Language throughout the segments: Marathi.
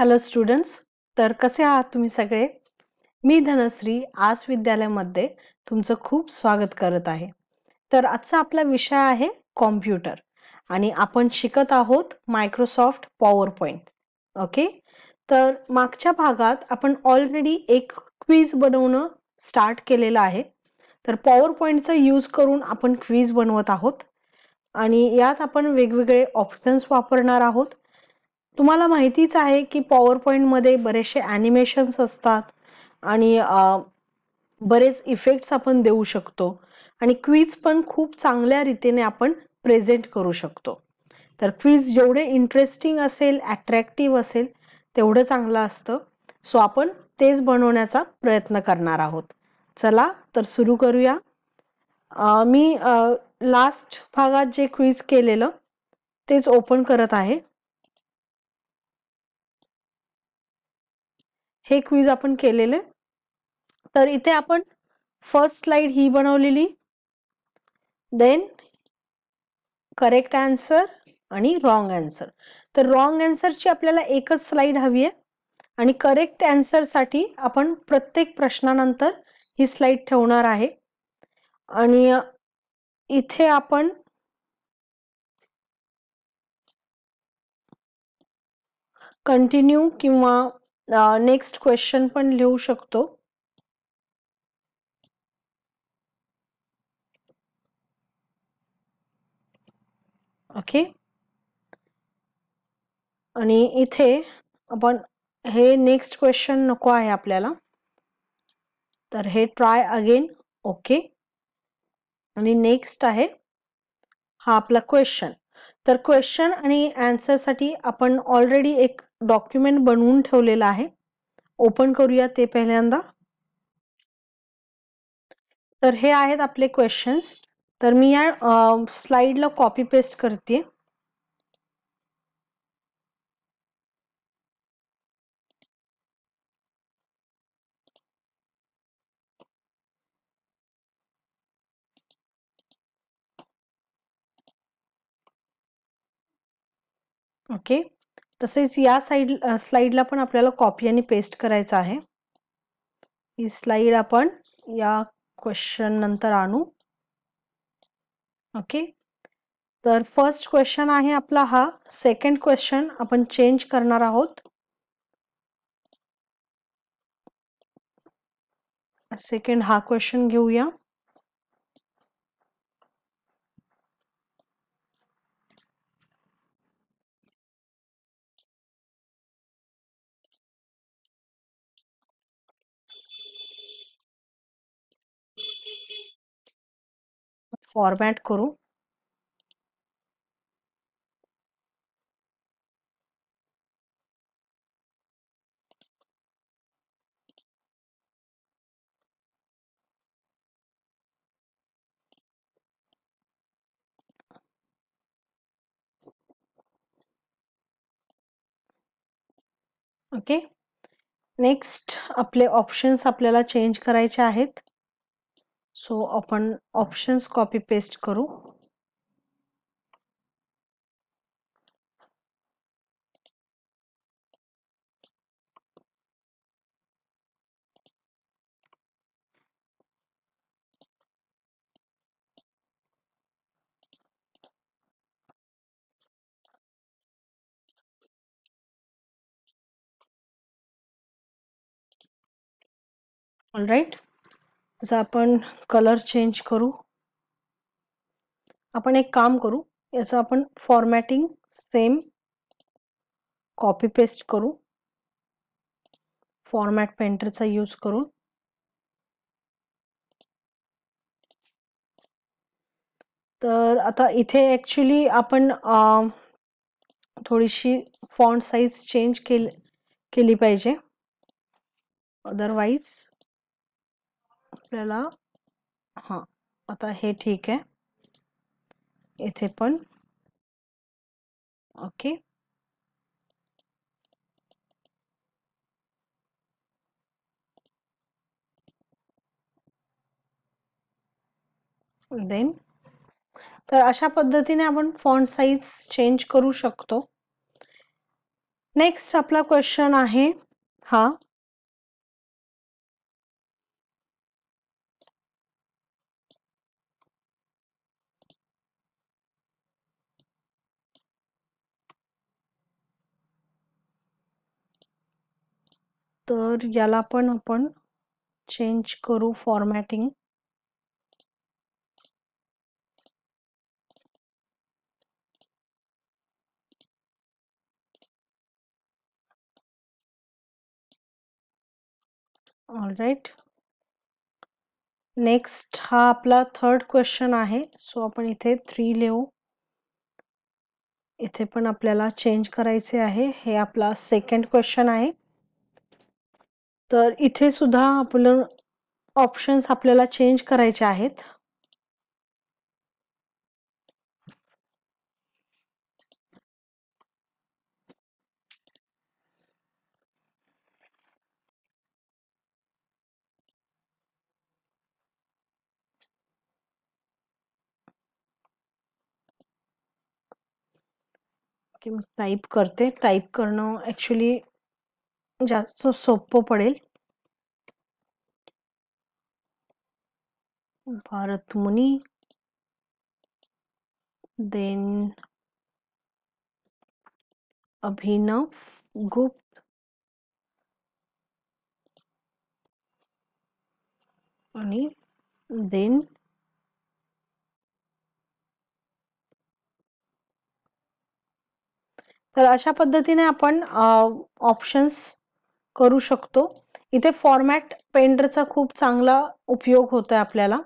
Hello students. तर कसे आहात तुम्ही सगळे? मी धनश्री आज विद्यालयामध्ये तुमचं खूप स्वागत करत आहे. तर आजचा आपला विषय आहे कॉम्प्युटर आणि आपण शिकत आहोत मायक्रोसॉफ्ट पॉवर पॉइंट. ओके. तर मागच्या भागात आपण ऑलरेडी एक क्विज बनवणं स्टार्ट केलेलं आहे. तर पॉवर पॉइंटचा यूज करून आपण क्विज बनवत आहोत आणि यात आपण वेगवेगळे ऑप्शन्स वापरणार आहोत. तुम्हाला माहितीच आहे की पॉवर पॉइंट मध्ये बरेचसे ॲनिमेशन्स असतात आणि बरेच इफेक्ट्स आपण देऊ शकतो आणि क्विज पण खूप चांगल्या रीतीने आपण प्रेझेंट करू शकतो. तर क्विज जेवढे इंटरेस्टिंग असेल, अट्रॅक्टिव्ह असेल, तेवढं चांगलं असतं. सो आपण तेच बनवण्याचा प्रयत्न करणार आहोत. चला तर सुरू करूया. मी लास्ट भागात जे क्विज केलेलं तेच ओपन करत आहे. हे क्विज आपण केलेले. तर इथे आपण फर्स्ट स्लाइड ही बनवलेली, देन करेक्ट आन्सर आणि रॉंग आन्सर. तर रॉंग आन्सरची आपल्याला एकच स्लाइड हवी आहे आणि करेक्ट आन्सर साठी आपण प्रत्येक प्रश्नानंतर ही स्लाइड ठेवणार आहे. आणि इथे आपण कंटिन्यू किंवा नेक्स्ट क्वेश्चन पण लिहू शकतो. ओके. आणि इथे आपण हे नेक्स्ट क्वेश्चन नको आहे आपल्याला, तर हे ट्राय अगेन. ओके. आणि नेक्स्ट आहे हा आपला क्वेश्चन. तर क्वेश्चन आणि आन्सर साठी आपण ऑलरेडी एक डॉक्युमेंट बनवून ठेवलेला आहे. ओपन करूया ते पहिल्यांदा. तर हे आहेत आपले क्वेश्चन्स. तर मी या स्लाइडला कॉपी पेस्ट करते. ओके. तसेच या स्लाइडला पण आपल्याला कॉपी आणि पेस्ट करायचं आहे. ही स्लाइड आपण या क्वेश्चन नंतर आणू. ओके. तर फर्स्ट क्वेश्चन आहे आपला हा. सेकंड क्वेश्चन आपण चेंज करणार आहोत. सेकंड हा क्वेश्चन घेऊया. फॉर्मॅट करू. ओके. नेक्स्ट आपले ऑप्शन्स आपल्याला चेंज करायचे आहेत. सो आपण ऑप्शन्स कॉपी पेस्ट करू. ऑलराईट. आता आपण कलर चेंज करू. आपण एक काम करू, याचं आपण फॉर्मॅटिंग सेम कॉपी पेस्ट करू. फॉर्मॅट पेंटरचा यूज करून. तर आता इथे ऍक्च्युली आपण थोडीशी फॉन्ट साईज चेंज केली पाहिजे. अदरवाईज आपल्याला आता हे ठीक आहे. इथे पण ओके. देन तर अशा पद्धतीने आपण फॉन्ट साईज चेंज करू शकतो. नेक्स्ट आपला क्वेश्चन आहे हा, तर याला पण आपण चेंज करू फॉर्मॅटिंग. ऑलराईट. नेक्स्ट हा आपला थर्ड क्वेश्चन आहे. सो आपण इथे 3 लिहू. इथे पण आपल्याला चेंज करायचे आहे. हे आपला सेकंड क्वेश्चन आहे. तर इथे सुद्धा आपलं ऑप्शन्स आपल्याला चेंज करायचे आहेत. टाईप करते. टाईप करणं ऍक्च्युली जास्त सोपं पडेल. भारत मुनी, देन अभिनव गुप्त आणि देन तर अशा पद्धतीने आपण ऑप्शन्स करू शकतो. इथे फॉर्मॅट पेंडरचा खूप चांगला उपयोग होतोय आपल्याला.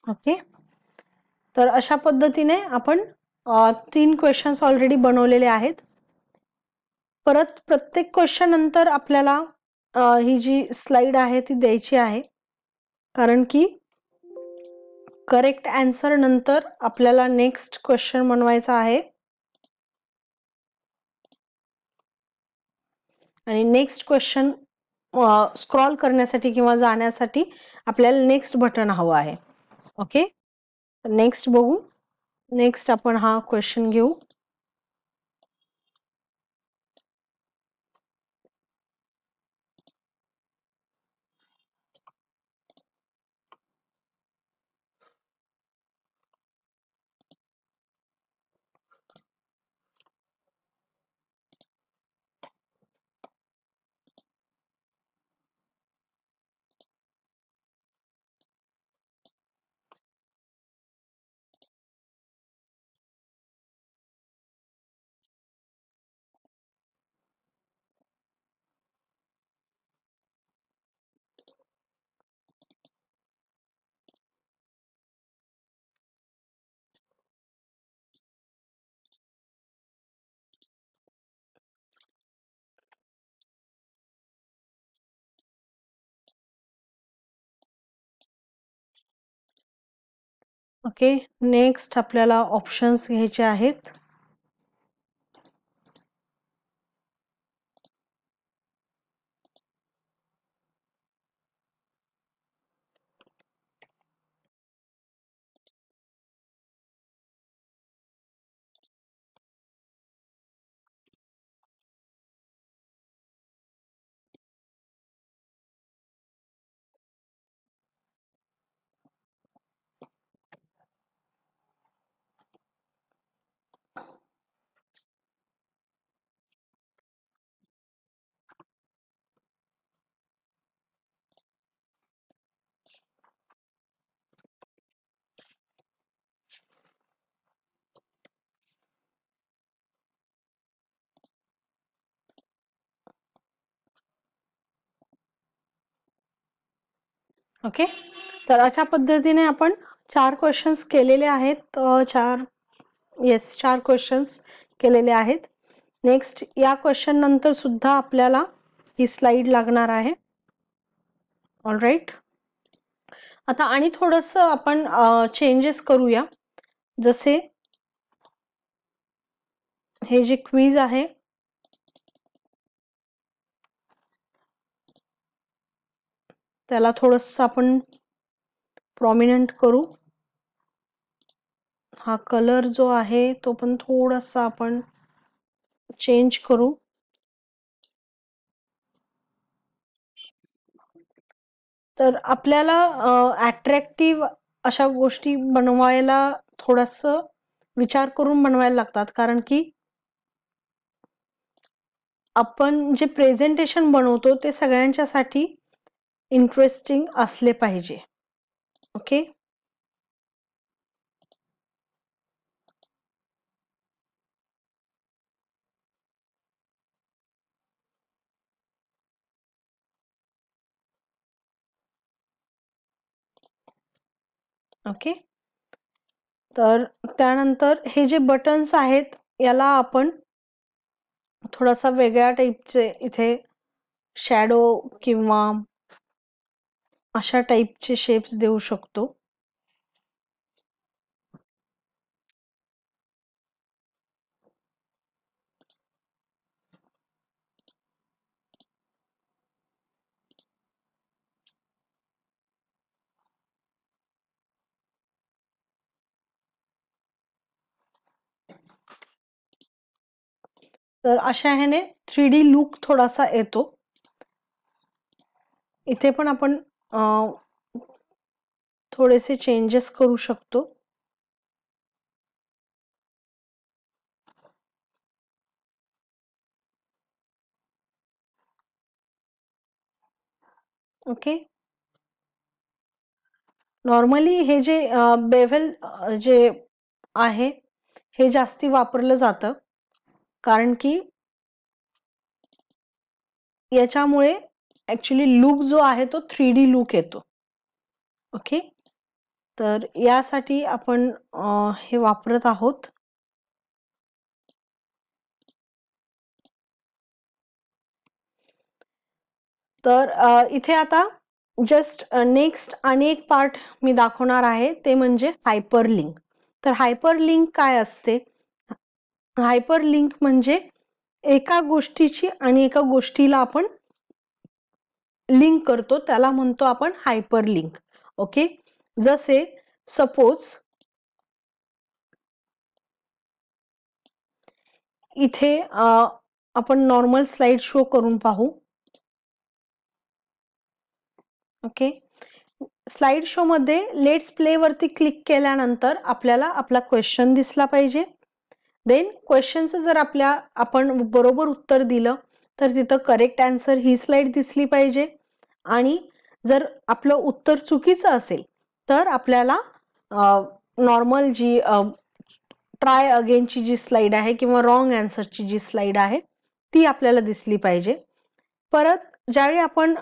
ओके. तर अशा पद्धतीने आपण 3 क्वेश्चन्स ऑलरेडी बनवलेले आहेत. परत प्रत्येक क्वेश्चन नंतर आपल्याला ही जी स्लाइड आहे ती द्यायची आहे, कारण की करेक्ट आन्सर नंतर आपल्याला नेक्स्ट क्वेश्चन बनवायचा आहे आणि नेक्स्ट क्वेश्चन स्क्रॉल करण्यासाठी किंवा जाण्यासाठी आपल्याला नेक्स्ट बटन हवं आहे. ओके. नेक्स्ट बघू. नेक्स्ट आपण हा क्वेश्चन घेऊ. ओके. नेक्स्ट आपल्याला ऑप्शन्स घ्यायचे आहेत. ओके. तर अशा पद्धतीने आपण 4 क्वेश्चन्स केलेले आहेत. 4 क्वेश्चन्स केलेले आहेत. नेक्स्ट या क्वेश्चन नंतर सुद्धा आपल्याला ही स्लाइड लागणार आहे. ऑलराईट. आता आणि थोडस आपण चेंजेस करूया. जसे हे जे क्विज आहे त्याला थोडंसं आपण प्रॉमिनंट करू. हा कलर जो आहे तो पण थोडासा आपण चेंज करू. तर आपल्याला अट्रॅक्टिव्ह अशा गोष्टी बनवायला थोडंसं विचार करून बनवायला लागतात, कारण की आपण जे प्रेझेंटेशन बनवतो ते सगळ्यांच्यासाठी इंटरेस्टिंग असले पाहिजे. ओके. ओके. तर त्यानंतर हे जे बटन्स आहेत याला आपण थोडासा वेगळ्या टाईपचे इथे शॅडो किंवा अशा टाईपचे शेप्स देऊ शकतो. तर अशा ह्याने 3D लुक थोडासा येतो. इथे पण आपण थोडेसे चेंजेस करू शकतो. ओके. नॉर्मली हे जे बेव्हल जे आहे हे जास्ती वापरलं जातं, कारण की याच्यामुळे ऍक्च्युली लुक जो आहे तो 3D लुक येतो. ओके. तर यासाठी आपण हे वापरत आहोत. तर इथे आता जस्ट नेक्स्ट आणि एक पार्ट मी दाखवणार आहे ते म्हणजे हायपरलिंक. तर हायपरलिंक काय असते? हायपरलिंक म्हणजे एका गोष्टीची आणि एका गोष्टीला आपण लिंक करतो, त्याला म्हणतो आपण हायपरलिंक. ओके. जसे सपोज इथे आपण नॉर्मल स्लाइड शो करून पाहू. ओके. स्लाइड शो मध्ये लेट्स प्ले वरती क्लिक केल्यानंतर आपल्याला आपला क्वेश्चन दिसला पाहिजे. देन क्वेश्चनचं जर आपण बरोबर उत्तर दिलं तर तिथं करेक्ट आन्सर ही स्लाइड दिसली पाहिजे. आणि जर आपलं उत्तर चुकीचं असेल तर आपल्याला नॉर्मल जी ट्राय अगेनची जी स्लाइड आहे किंवा रॉंग आन्सरची जी स्लाइड आहे ती आपल्याला दिसली पाहिजे. परत ज्यावेळी आपण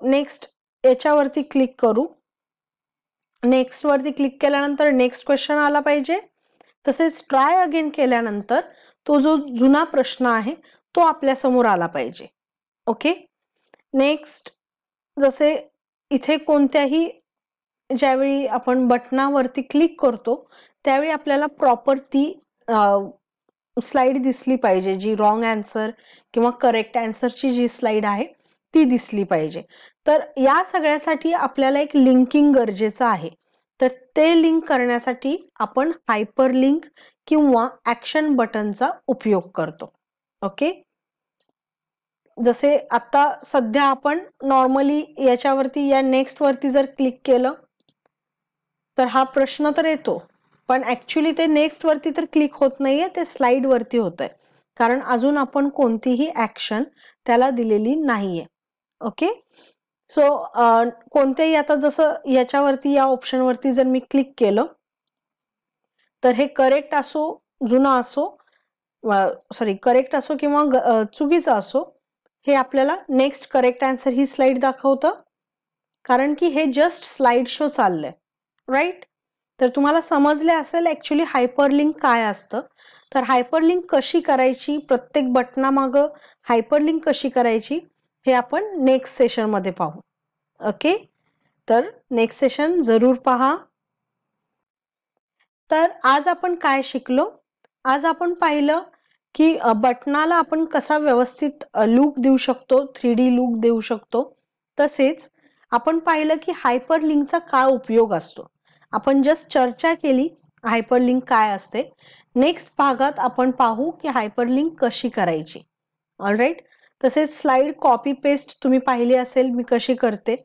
नेक्स्ट याच्यावरती क्लिक करू, नेक्स्ट वरती क्लिक केल्यानंतर नेक्स्ट क्वेश्चन आला पाहिजे. तसेच ट्राय अगेन केल्यानंतर तो जो जुना प्रश्न आहे तो आपल्या समोर आला पाहिजे. ओके. नेक्स्ट जसे इथे कोणत्याही ज्यावेळी आपण बटनावरती क्लिक करतो त्यावेळी आपल्याला प्रॉपर ती स्लाइड दिसली पाहिजे, जी रॉंग आन्सर किंवा करेक्ट आन्सरची जी स्लाइड आहे ती दिसली पाहिजे. तर या सगळ्यासाठी आपल्याला एक लिंकिंग गरजेचं आहे. तर ते लिंक करण्यासाठी आपण हायपरलिंक किंवा ऍक्शन बटनचा उपयोग करतो. ओके. जसे आता सध्या आपण नॉर्मली याच्यावरती या नेक्स्ट वरती जर क्लिक केलं तर हा प्रश्न तर येतो, पण ऍक्च्युली ते नेक्स्ट वरती तर क्लिक होत नाहीये, ते स्लाइड वरती होत आहे, कारण अजून आपण कोणतीही ऍक्शन त्याला दिलेली नाहीये. ओके. सो कोणत्याही आता जसं याच्यावरती या ऑप्शन वरती जर मी क्लिक केलं तर हे करेक्ट असो जुना असो करेक्ट असो किंवा चुकीचा असो, हे आपल्याला नेक्स्ट करेक्ट आन्सर ही स्लाइड दाखवतं, कारण की हे जस्ट स्लाइड शो चाललंय. राईट. तर तुम्हाला समजले असेल ऍक्च्युली हायपरलिंक काय असतं. तर हायपरलिंक कशी करायची, प्रत्येक बटनामागं हायपरलिंक कशी करायची हे आपण नेक्स्ट सेशन मध्ये पाहू. ओके. तर नेक्स्ट सेशन जरूर पहा. तर आज आपण काय शिकलो? आज आपण पाहिलं की बटनाला आपण कसा व्यवस्थित लुक देऊ शकतो, 3D लुक देऊ शकतो. तसेच आपण पाहिलं की हायपरलिंकचा काय उपयोग असतो. आपण जस्ट चर्चा केली हायपरलिंक काय असते. नेक्स्ट भागात आपण पाहू की हायपरलिंक कशी करायची. ऑलराईट. तसेच स्लाइड कॉपी पेस्ट तुम्ही पाहिली असेल मी कशी करते,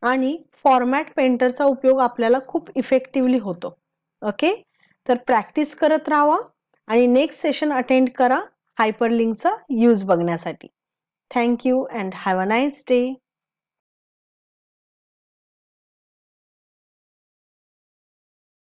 आणि फॉर्मॅट पेंटरचा उपयोग आपल्याला खूप इफेक्टिव्हली होतो. ओके, तर प्रॅक्टिस करत राहा आणि नेक्स्ट सेशन अटेंड करा हायपरलिंकचा यूज बघण्यासाठी. Thank you and have a nice day.